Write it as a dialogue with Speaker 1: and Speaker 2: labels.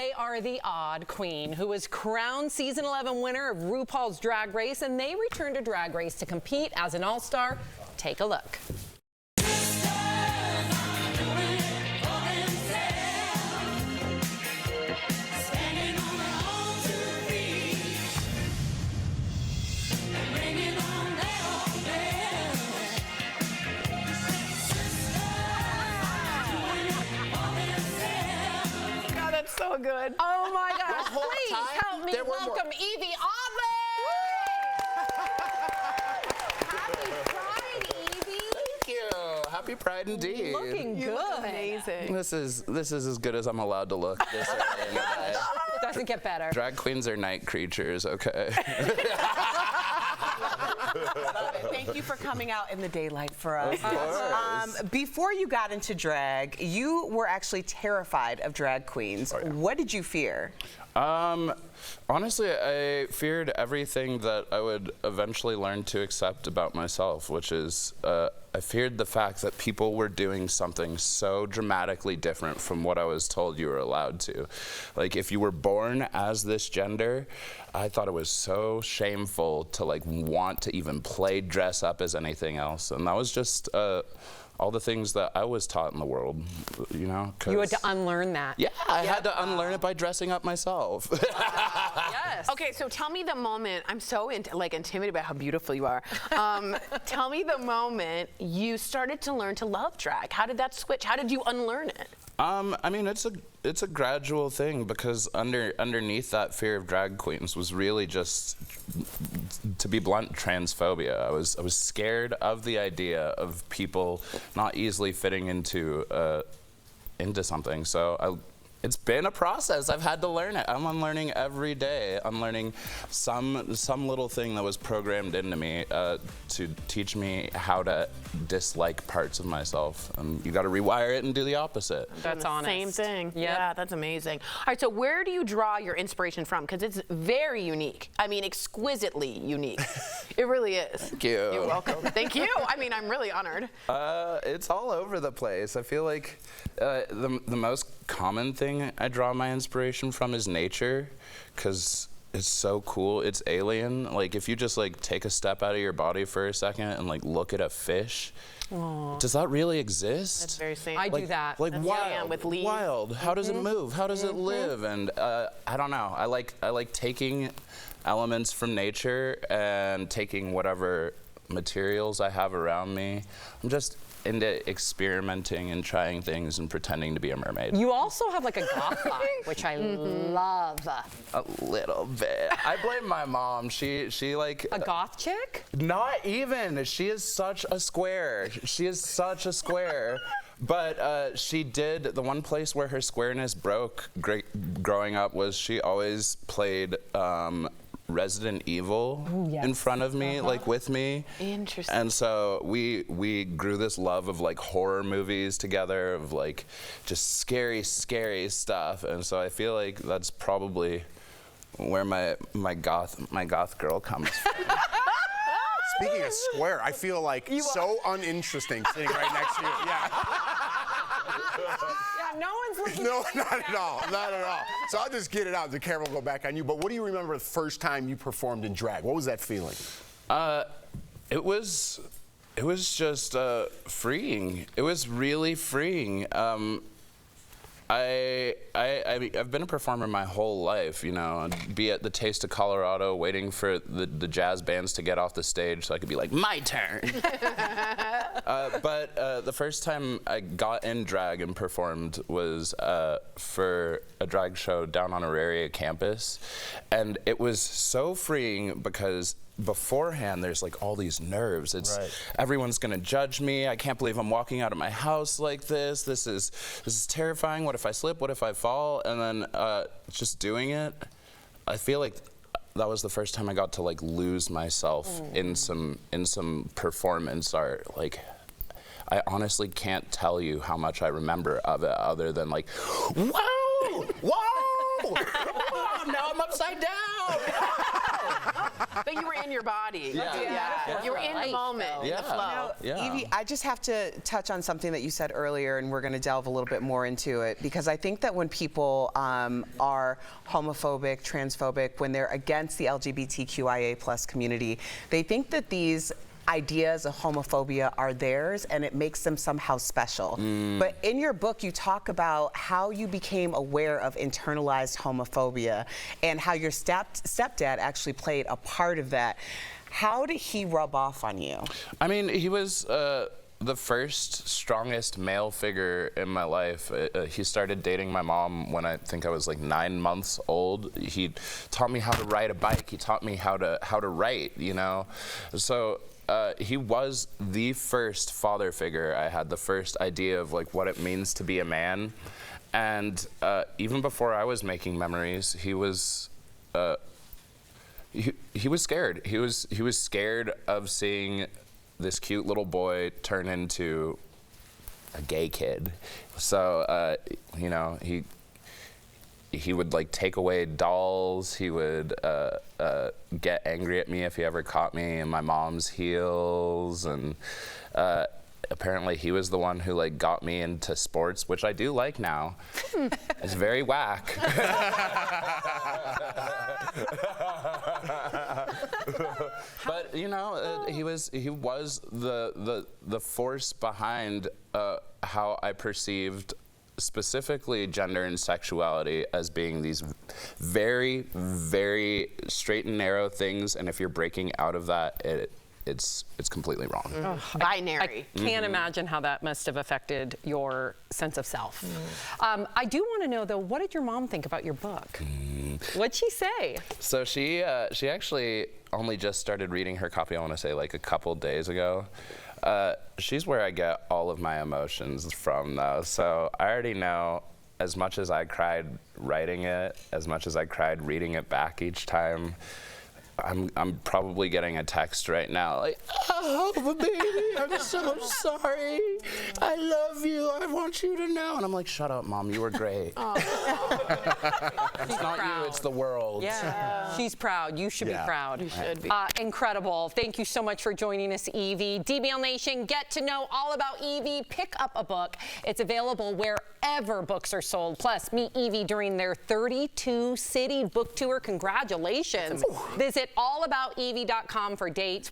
Speaker 1: They are the Odd Queen, who was crowned season 11 winner of RuPaul's Drag Race, and they returned to Drag Race to compete as an all-star. Take a look.
Speaker 2: So good.
Speaker 1: Oh my gosh, please help me welcome Yvie Oddly! Happy Pride, Yvie!
Speaker 3: Thank you. Happy Pride indeed.
Speaker 1: Looking good.
Speaker 2: Amazing.
Speaker 3: This is as good as I'm allowed to look this early in the day.
Speaker 1: Doesn't get better.
Speaker 3: Drag queens are night creatures, okay?
Speaker 2: Thank you for coming out in the daylight for us.
Speaker 3: Of course.
Speaker 2: Before you got into drag, you were actually terrified of drag queens. Oh, yeah. What did you fear?
Speaker 3: Honestly, I feared everything that I would eventually learn to accept about myself, which is I feared the fact that people were doing something so dramatically different from what I was told you were allowed to. Like, if you were born as this gender, I thought it was so shameful to like want to even play dress up as anything else, and that was just all the things that I was taught in the world, you know?
Speaker 1: You had to unlearn that.
Speaker 3: Yeah, I had to unlearn it by dressing up myself.
Speaker 1: Yes.
Speaker 4: Okay, so tell me the moment. I'm so intimidated by how beautiful you are. Tell me the moment you started to learn to love drag. How did that switch? How did you unlearn it?
Speaker 3: I mean, it's a gradual thing, because underneath that fear of drag queens was really just, to be blunt, transphobia. I was scared of the idea of people not easily fitting into something. So it's been a process. I've had to learn it. I'm unlearning every day. I'm learning some little thing that was programmed into me to teach me how to dislike parts of myself. And you got to rewire it and do the opposite.
Speaker 1: That's honest.
Speaker 4: Same thing.
Speaker 1: Yep.
Speaker 4: Yeah, that's amazing. All right, so where do you draw your inspiration from? Because it's very unique. I mean, exquisitely unique. It really is.
Speaker 3: Thank you.
Speaker 4: You're welcome. Thank you. I mean, I'm really honored.
Speaker 3: It's all over the place. I feel like the most common thing I draw my inspiration from is nature, because it's so cool. It's alien. Like, if you just like take a step out of your body for a second and like look at a fish, does that really exist?
Speaker 4: That's very same.
Speaker 1: I do that.
Speaker 3: Like,
Speaker 4: That's
Speaker 3: wild,
Speaker 4: with leaves.
Speaker 3: wild. How does it move? How does it live? And I don't know. I like taking elements from nature and taking whatever materials I have around me. I'm just into experimenting and trying things and pretending to be a mermaid.
Speaker 1: You also have like a goth vibe, which I love.
Speaker 3: A little bit. I blame my mom. She like
Speaker 1: A goth chick?
Speaker 3: Not even. She is such a square. She is such a square. But she did, the one place where her squareness broke growing up was she always played Resident Evil in front of me, like with me.
Speaker 4: Interesting.
Speaker 3: And so we grew this love of like horror movies together, of like just scary stuff. And so I feel like that's probably where my goth girl comes from.
Speaker 5: Speaking of square, I feel like so uninteresting sitting right next to you. Yeah.
Speaker 1: Yeah, no one's looking.
Speaker 5: No, not at all. Not at all. So I'll just get it out. The camera will go back on you. But what do you remember the first time you performed in drag? What was that feeling?
Speaker 3: It was just freeing. It was really freeing. I've been a performer my whole life, you know. I'd be at the Taste of Colorado waiting for the jazz bands to get off the stage so I could be like, my turn. But the first time I got in drag and performed was for a drag show down on Auraria campus. And it was so freeing because beforehand there's like all these nerves. It's everyone's gonna judge me. I can't believe I'm walking out of my house like this. This is terrifying. What if I slip? What if I fall? And then just doing it, I feel like that was the first time I got to like lose myself in some performance art. Like, I honestly can't tell you how much I remember of it, other than like, whoa, whoa, now I'm upside down.
Speaker 4: But you were in your body.
Speaker 3: Yeah.
Speaker 4: You were in the moment, in the flow.
Speaker 2: Yvie, I just have to touch on something that you said earlier, and we're going to delve a little bit more into it, because I think that when people are homophobic, transphobic, when they're against the LGBTQIA+ community, they think that these ideas of homophobia are theirs and it makes them somehow special. But in your book, you talk about how you became aware of internalized homophobia and how your stepdad actually played a part of that. How did he rub off on you?
Speaker 3: I mean, he was the first strongest male figure in my life. He started dating my mom when I think I was like 9 months old. He taught me how to ride a bike. He taught me how to write, you know? So he was the first father figure. I had the first idea of like what it means to be a man. And even before I was making memories, he was he was scared. He was scared of seeing this cute little boy turn into a gay kid. So you know, he would like take away dolls. He would get angry at me if he ever caught me in my mom's heels, and apparently he was the one who like got me into sports, which I do like now. It's very whack. But you know, he was the force behind how I perceived specifically gender and sexuality as being these very, very straight and narrow things, and if you're breaking out of that, it's completely wrong.
Speaker 4: Binary.
Speaker 1: I can't imagine how that must have affected your sense of self. I do want to know, though, what did your mom think about your book? What'd she say?
Speaker 3: So she actually only just started reading her copy, I want to say like a couple days ago. She's where I get all of my emotions from, though. So I already know, as much as I cried writing it, as much as I cried reading it back each time, I'm probably getting a text right now like, oh, baby, I'm so sorry. I love you. I want you to know. And I'm like, shut up, Mom. You were great. It's not you. It's the world.
Speaker 1: Yeah. She's proud. You should be proud.
Speaker 4: You should be.
Speaker 1: Incredible. Thank you so much for joining us, Yvie. DBL Nation, get to know all about Yvie. Pick up a book. It's available wherever books are sold. Plus, meet Yvie during their 32-city book tour. Congratulations. Visit allaboutYvie.com for dates.